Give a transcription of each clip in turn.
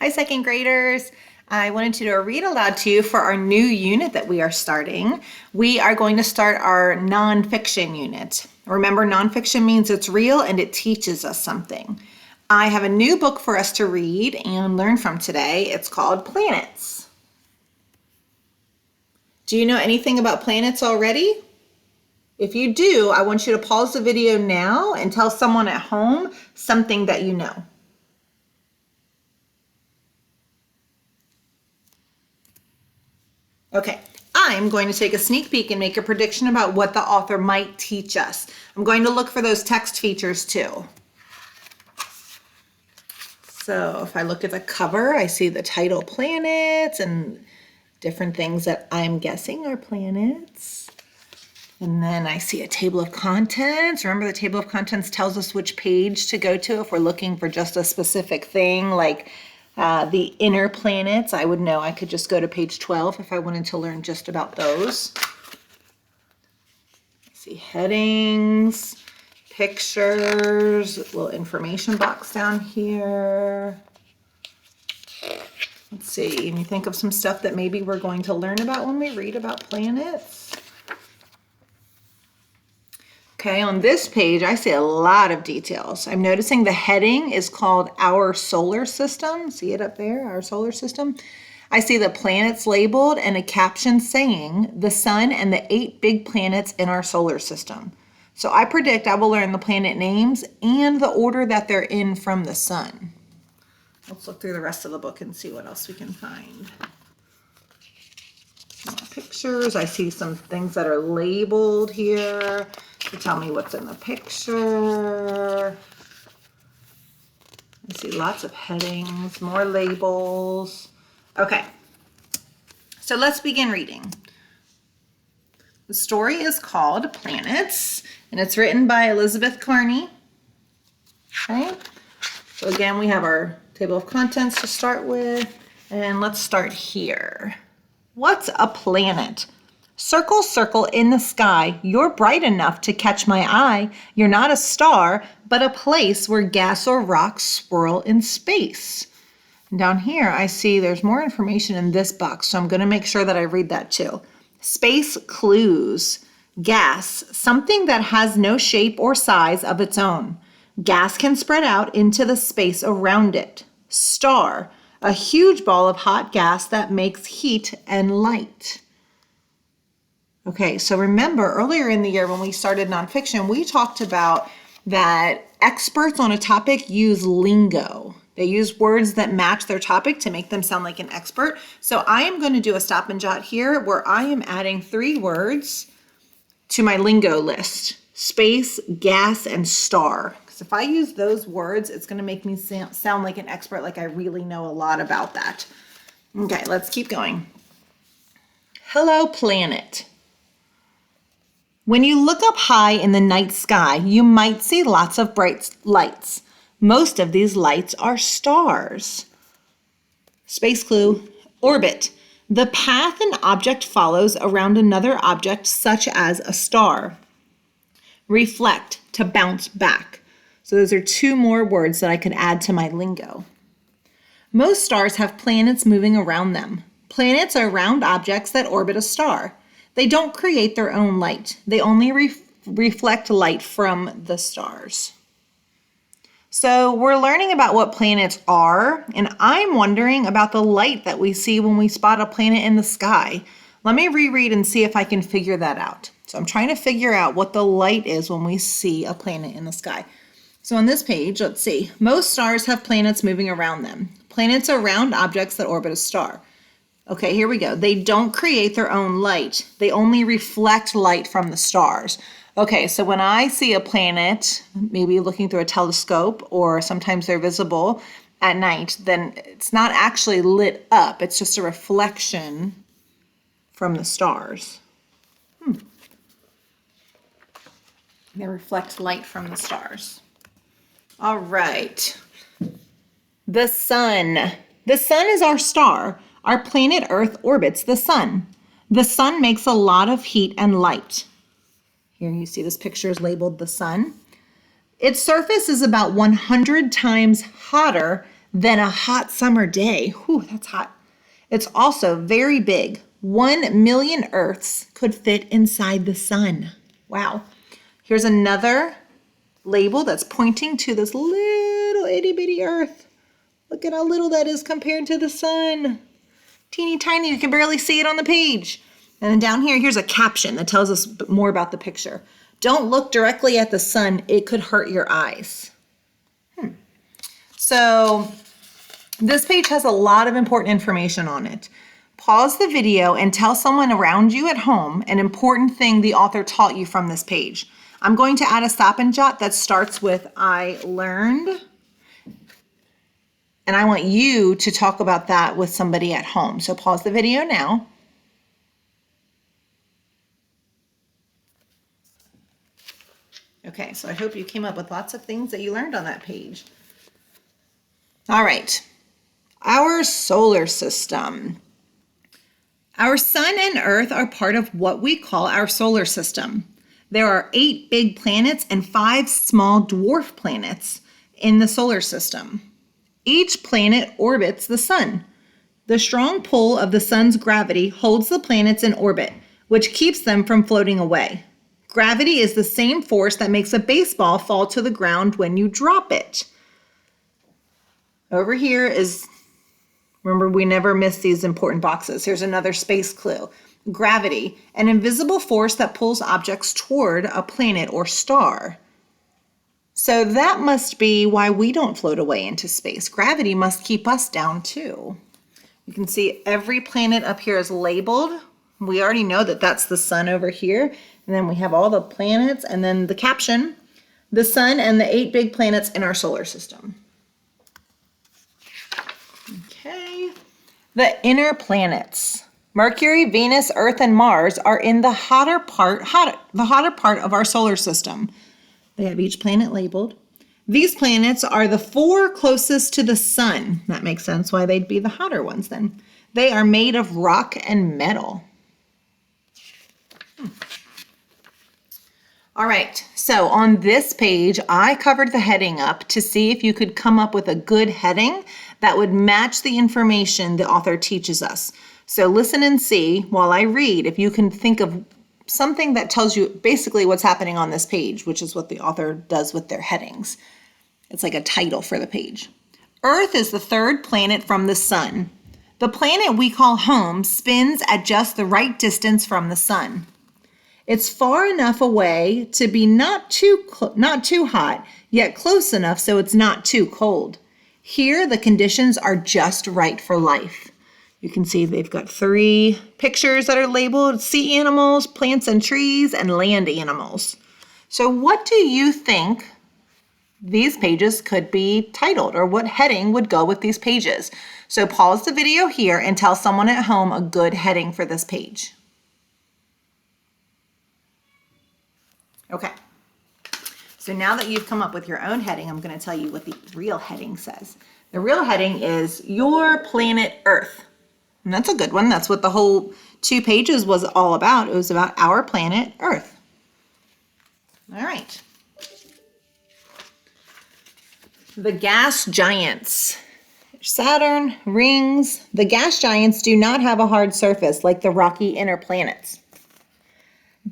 Hi, second graders. I wanted to do a read aloud to you for our new unit that we are starting. We are going to start our nonfiction unit. Remember, nonfiction means it's real and it teaches us something. I have a new book for us to read and learn from today. It's called Planets. Do you know anything about planets already? If you do, I want you to pause the video now and tell someone at home something that you know. Okay, I'm going to take a sneak peek and make a prediction about what the author might teach us. I'm going to look for those text features too. So if I look at the cover, I see the title planets and different things that I'm guessing are planets. And then I see a table of contents. Remember, the table of contents tells us which page to go to if we're looking for just a specific thing, like the inner planets. I would know I could just go to page 12 if I wanted to learn just about those. I see headings, pictures, a little information box down here. Let's see, can you think of some stuff that maybe we're going to learn about when we read about planets? Okay, on this page, I see a lot of details. I'm noticing the heading is called Our Solar System. See it up there, Our Solar System? I see the planets labeled and a caption saying the sun and the 8 big planets in our solar system. So I predict I will learn the planet names and the order that they're in from the sun. Let's look through the rest of the book and see what else we can find. More pictures. I see some things that are labeled here to tell me what's in the picture. I see lots of headings, more labels. Okay, so let's begin reading. The story is called Planets, and it's written by Elizabeth Carney. Okay, so again, we have our table of contents to start with, and let's start here. What's a planet? Circle, circle in the sky. You're bright enough to catch my eye. You're not a star, but a place where gas or rocks swirl in space. And down here, I see there's more information in this box, so I'm going to make sure that I read that too. Space clues. Gas, something that has no shape or size of its own. Gas can spread out into the space around it. Star, a huge ball of hot gas that makes heat and light. Okay, so remember earlier in the year when we started nonfiction, we talked about that experts on a topic use lingo. They use words that match their topic to make them sound like an expert. So I am going to do a stop and jot here where I am adding 3 words to my lingo list: space, gas, and star. Because if I use those words, it's going to make me sound like an expert, like I really know a lot about that. Okay, let's keep going. Hello, planet. When you look up high in the night sky, you might see lots of bright lights. Most of these lights are stars. Space clue, orbit. The path an object follows around another object, such as a star. Reflect, to bounce back. So those are 2 more words that I could add to my lingo. Most stars have planets moving around them. Planets are round objects that orbit a star. They don't create their own light. They only reflect light from the stars. So we're learning about what planets are, and I'm wondering about the light that we see when we spot a planet in the sky. Let me reread and see if I can figure that out. So I'm trying to figure out what the light is when we see a planet in the sky. So on this page, let's see. Most stars have planets moving around them. Planets are round objects that orbit a star. Okay, here we go. They don't create their own light. They only reflect light from the stars. Okay, so when I see a planet, maybe looking through a telescope, or sometimes they're visible at night, then it's not actually lit up. It's just a reflection from the stars. They reflect light from the stars. All right. The sun. The sun is our star. Our planet Earth orbits the sun. The sun makes a lot of heat and light. Here you see this picture is labeled the sun. Its surface is about 100 times hotter than a hot summer day. Whew, that's hot. It's also very big. 1 million Earths could fit inside the sun. Wow. Here's another label that's pointing to this little itty bitty Earth. Look at how little that is compared to the sun. Teeny tiny, you can barely see it on the page. And then down here, here's a caption that tells us more about the picture. Don't look directly at the sun, it could hurt your eyes. So this page has a lot of important information on it. Pause the video and tell someone around you at home an important thing the author taught you from this page. I'm going to add a stop and jot that starts with I learned. And I want you to talk about that with somebody at home. So pause the video now. Okay, so I hope you came up with lots of things that you learned on that page. All right, our solar system. Our sun and Earth are part of what we call our solar system. There are 8 big planets and 5 small dwarf planets in the solar system. Each planet orbits the sun. The strong pull of the sun's gravity holds the planets in orbit, which keeps them from floating away. Gravity is the same force that makes a baseball fall to the ground when you drop it. Over here is, remember, we never miss these important boxes. Here's another space clue. Gravity, an invisible force that pulls objects toward a planet or star. So that must be why we don't float away into space. Gravity must keep us down too. You can see every planet up here is labeled. We already know that that's the sun over here. And then we have all the planets and then the caption, the sun and the 8 big planets in our solar system. Okay, the inner planets. Mercury, Venus, Earth, and Mars are in the hotter part of our solar system. They have each planet labeled. These planets are the 4 closest to the sun. That makes sense why they'd be the hotter ones then. They are made of rock and metal. All right, so on this page, I covered the heading up to see if you could come up with a good heading that would match the information the author teaches us. So listen and see while I read if you can think of something that tells you basically what's happening on this page, which is what the author does with their headings. It's like a title for the page. Earth is the 3rd planet from the sun. The planet we call home spins at just the right distance from the sun. It's far enough away to be not too hot, yet close enough so it's not too cold. Here, the conditions are just right for life. You can see they've got 3 pictures that are labeled: sea animals, plants and trees, and land animals. So what do you think these pages could be titled, or what heading would go with these pages? So pause the video here and tell someone at home a good heading for this page. Okay, so now that you've come up with your own heading, I'm going to tell you what the real heading says. The real heading is Your Planet Earth. And that's a good one. That's what the whole 2 pages was all about. It was about our planet Earth. All right. The gas giants. Saturn, rings. The gas giants do not have a hard surface like the rocky inner planets.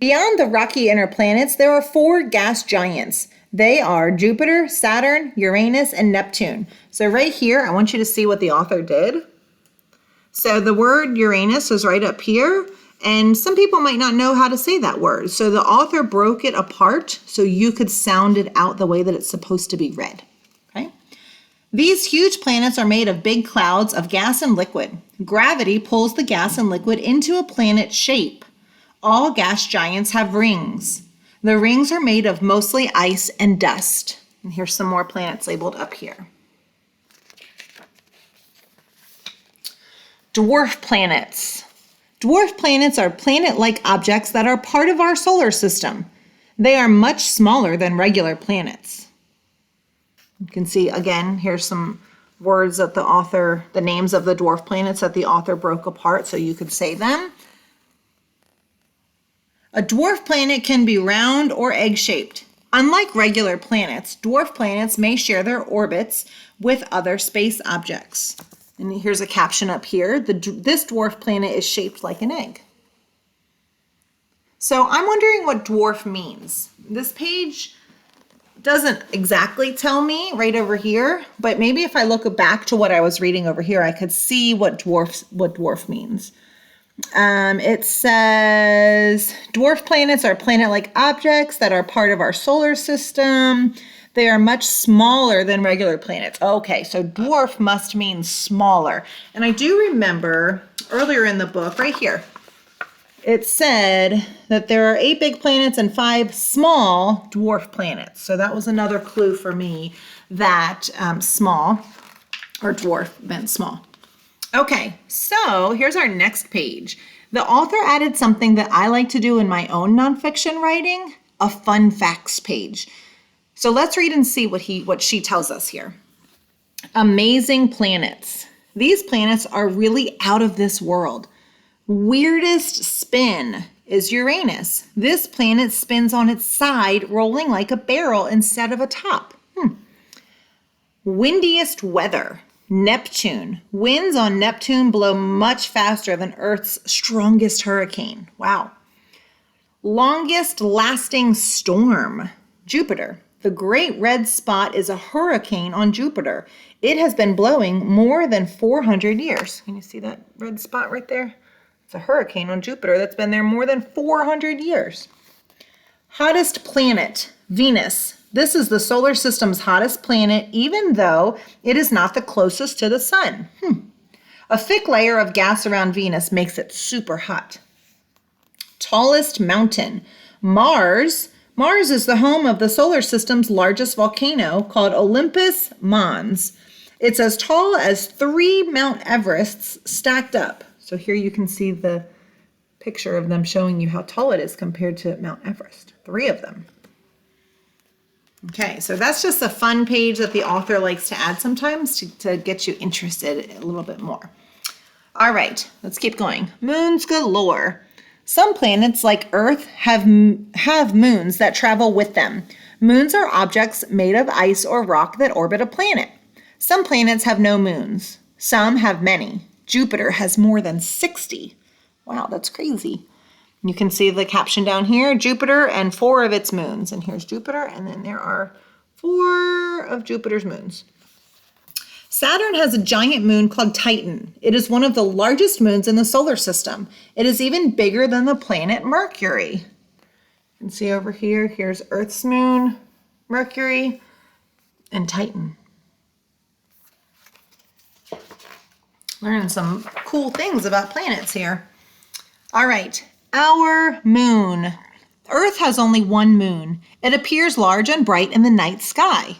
Beyond the rocky inner planets, there are 4 gas giants. They are Jupiter, Saturn, Uranus, and Neptune. So right here, I want you to see what the author did. So the word Uranus is right up here, and some people might not know how to say that word. So the author broke it apart so you could sound it out the way that it's supposed to be read. Okay? These huge planets are made of big clouds of gas and liquid. Gravity pulls the gas and liquid into a planet shape. All gas giants have rings. The rings are made of mostly ice and dust. And here's some more planets labeled up here. Dwarf planets. Dwarf planets are planet-like objects that are part of our solar system. They are much smaller than regular planets. You can see, again, here's some words that the names of the dwarf planets that the author broke apart so you could say them. A dwarf planet can be round or egg-shaped. Unlike regular planets, dwarf planets may share their orbits with other space objects. And here's a caption up here. This dwarf planet is shaped like an egg. So I'm wondering what dwarf means. This page doesn't exactly tell me right over here, but maybe if I look back to what I was reading over here, I could see what dwarf means. It says dwarf planets are planet-like objects that are part of our solar system. They are much smaller than regular planets. Okay, so dwarf must mean smaller. And I do remember earlier in the book, right here, it said that there are 8 big planets and 5 small dwarf planets. So that was another clue for me that small or dwarf meant small. Okay, so here's our next page. The author added something that I like to do in my own nonfiction writing, a fun facts page. So let's read and see what she tells us here. Amazing planets. These planets are really out of this world. Weirdest spin is Uranus. This planet spins on its side, rolling like a barrel instead of a top. Windiest weather. Neptune. Winds on Neptune blow much faster than Earth's strongest hurricane. Wow. Longest lasting storm. Jupiter. The Great Red Spot is a hurricane on Jupiter. It has been blowing more than 400 years. Can you see that red spot right there? It's a hurricane on Jupiter that's been there more than 400 years. Hottest planet, Venus. This is the solar system's hottest planet, even though it is not the closest to the sun. A thick layer of gas around Venus makes it super hot. Tallest mountain, Mars. Mars is the home of the solar system's largest volcano called Olympus Mons. It's as tall as 3 Mount Everests stacked up. So here you can see the picture of them showing you how tall it is compared to Mount Everest. 3 of them. Okay, so that's just a fun page that the author likes to add sometimes to get you interested a little bit more. All right, let's keep going. Moons galore. Some planets like Earth have moons that travel with them. Moons are objects made of ice or rock that orbit a planet. Some planets have no moons. Some have many. Jupiter has more than 60. Wow, that's crazy. You can see the caption down here, Jupiter and 4 of its moons. And here's Jupiter, and then there are 4 of Jupiter's moons. Saturn has a giant moon called Titan. It is one of the largest moons in the solar system. It is even bigger than the planet Mercury. You can see over here, here's Earth's moon, Mercury, and Titan. Learning some cool things about planets here. All right. Our moon. Earth has only 1 moon. It appears large and bright in the night sky.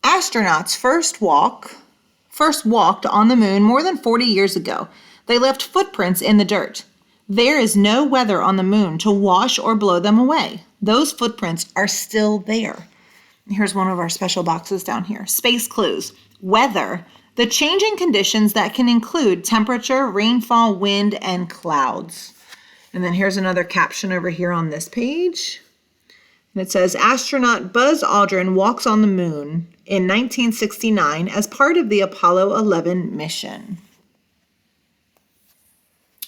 Astronauts first walked on the moon more than 40 years ago. They left footprints in the dirt. There is no weather on the moon to wash or blow them away. Those footprints are still there. Here's one of our special boxes down here. Space clues. Weather. The changing conditions that can include temperature, rainfall, wind, and clouds. And then here's another caption over here on this page. And it says, astronaut Buzz Aldrin walks on the moon in 1969 as part of the Apollo 11 mission.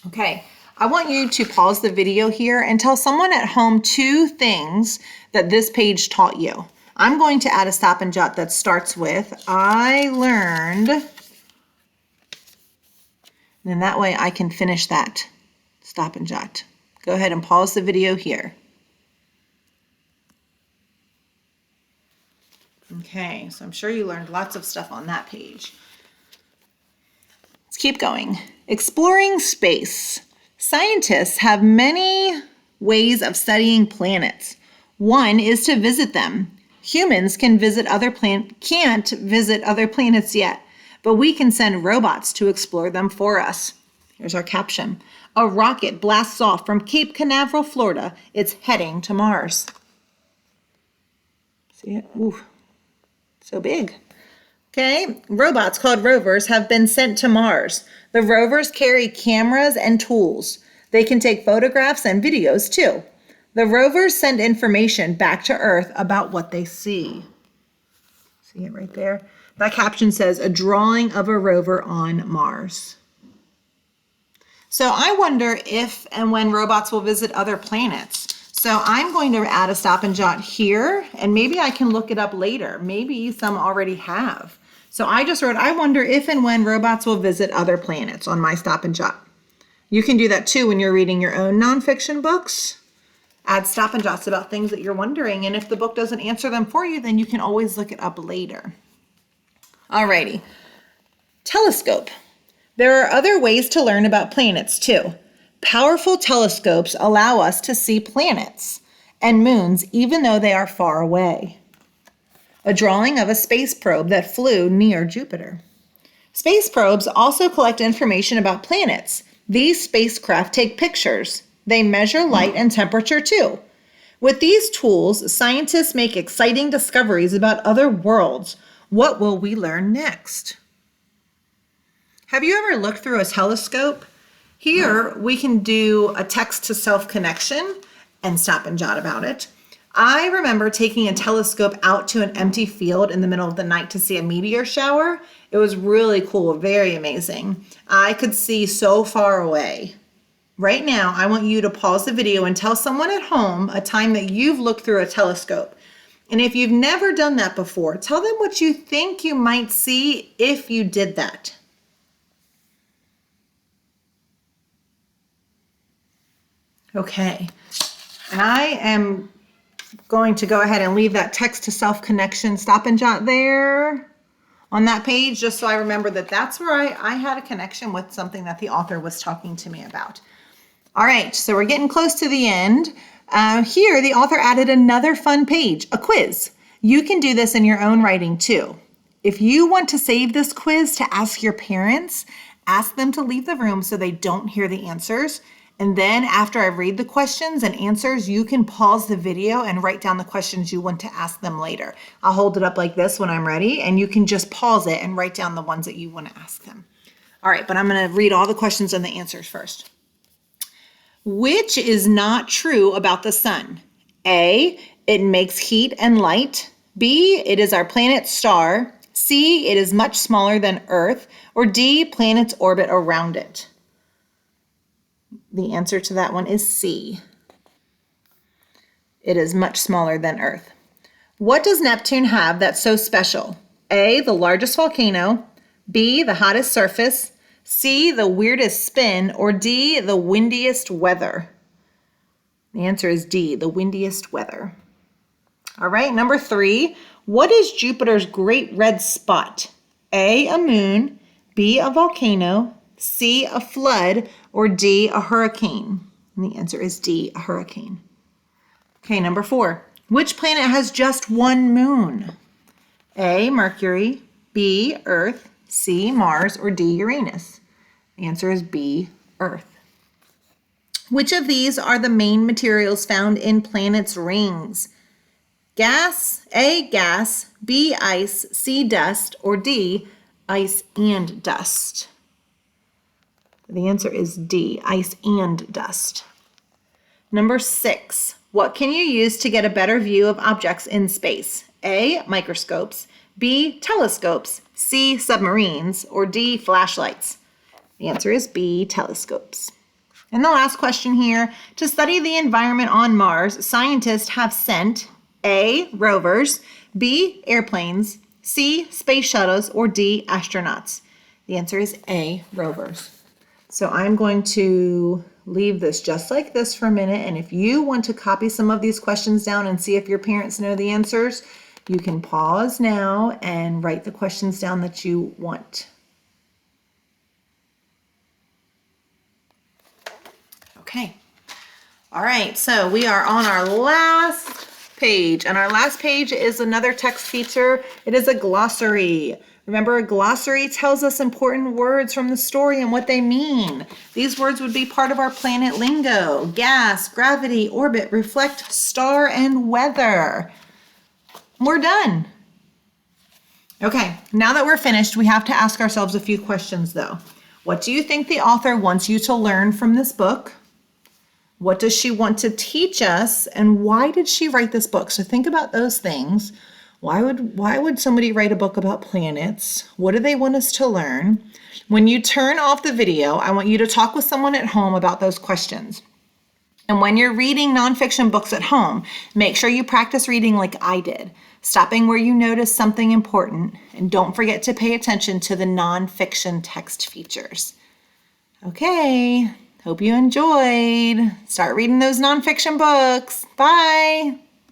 Okay, I want you to pause the video here and tell someone at home 2 things that this page taught you. I'm going to add a stop and jot that starts with, I learned, and then that way I can finish that stop and jot. Go ahead and pause the video here. Okay, so I'm sure you learned lots of stuff on that page. Let's keep going. Exploring space. Scientists have many ways of studying planets. One is to visit them. Humans can't visit other planets yet, but we can send robots to explore them for us. Here's our caption. A rocket blasts off from Cape Canaveral, Florida. It's heading to Mars. See it? Ooh, so big. Okay, robots called rovers have been sent to Mars. The rovers carry cameras and tools. They can take photographs and videos too. The rovers send information back to Earth about what they see. See it right there? That caption says, a drawing of a rover on Mars. So I wonder if and when robots will visit other planets. So I'm going to add a stop and jot here, and maybe I can look it up later. Maybe some already have. So I just wrote, I wonder if and when robots will visit other planets on my stop and jot. You can do that too when you're reading your own nonfiction books. Add stop and jots about things that you're wondering, and if the book doesn't answer them for you, then you can always look it up later. Alrighty, telescope. There are other ways to learn about planets too. Powerful telescopes allow us to see planets and moons even though they are far away. A drawing of a space probe that flew near Jupiter. Space probes also collect information about planets. These spacecraft take pictures. They measure light and temperature too. With these tools, scientists make exciting discoveries about other worlds. What will we learn next? Have you ever looked through a telescope? Here we can do a text-to-self connection and stop and jot about it. I remember taking a telescope out to an empty field in the middle of the night to see a meteor shower. It was really cool, very amazing. I could see so far away. Right now, I want you to pause the video and tell someone at home a time that you've looked through a telescope. And if you've never done that before, tell them what you think you might see if you did that. Okay, and I am going to go ahead and leave that text to self connection stop and jot there on that page, just so I remember that that's where I had a connection with something that the author was talking to me about. All right, so we're getting close to the end. Here, the author added another fun page, a quiz. You can do this in your own writing too. If you want to save this quiz to ask your parents, ask them to leave the room so they don't hear the answers. And then after I read the questions and answers, you can pause the video and write down the questions you want to ask them later. I'll hold it up like this when I'm ready, and you can just pause it and write down the ones that you want to ask them. All right, but I'm going to read all the questions and the answers first. Which is not true about the sun? A, it makes heat and light. B, it is our planet's star. C, it is much smaller than Earth. Or D, planets orbit around it. The answer to that one is C. It is much smaller than Earth. What does Neptune have that's so special? A, the largest volcano. B, the hottest surface. C, the weirdest spin. Or D, the windiest weather. The answer is D, the windiest weather. All right, number 3. What is Jupiter's great red spot? A, a moon. B, a volcano. C, a flood. Or D, a hurricane. And the answer is D, a hurricane. Okay, number 4. Which planet has just one moon? A, Mercury. B, Earth. C, Mars. Or D, Uranus. The answer is B, Earth. Which of these are the main materials found in planets' rings? Gas, A, gas. B, ice. C, dust. Or D, ice and dust. The answer is D, ice and dust. Number 6, what can you use to get a better view of objects in space? A, microscopes. B, telescopes. C, submarines. Or D, flashlights. The answer is B, telescopes. And the last question here, to study the environment on Mars, scientists have sent A, rovers. B, airplanes. C, space shuttles. Or D, astronauts. The answer is A, rovers. So I'm going to leave this just like this for a minute. And if you want to copy some of these questions down and see if your parents know the answers, you can pause now and write the questions down that you want. Okay. All right. So we are on our last page, and our last page is another text feature. It is a glossary. Remember, a glossary tells us important words from the story and what they mean. These words would be part of our planet lingo: gas, gravity, orbit, reflect, star, and weather. We're done. Okay, now that we're finished, we have to ask ourselves a few questions though. What do you think the author wants you to learn from this book? What does she want to teach us? And why did she write this book? So think about those things. Why would somebody write a book about planets? What do they want us to learn? When you turn off the video, I want you to talk with someone at home about those questions. And when you're reading nonfiction books at home, make sure you practice reading like I did, stopping where you notice something important, and don't forget to pay attention to the nonfiction text features. Okay, hope you enjoyed. Start reading those nonfiction books. Bye.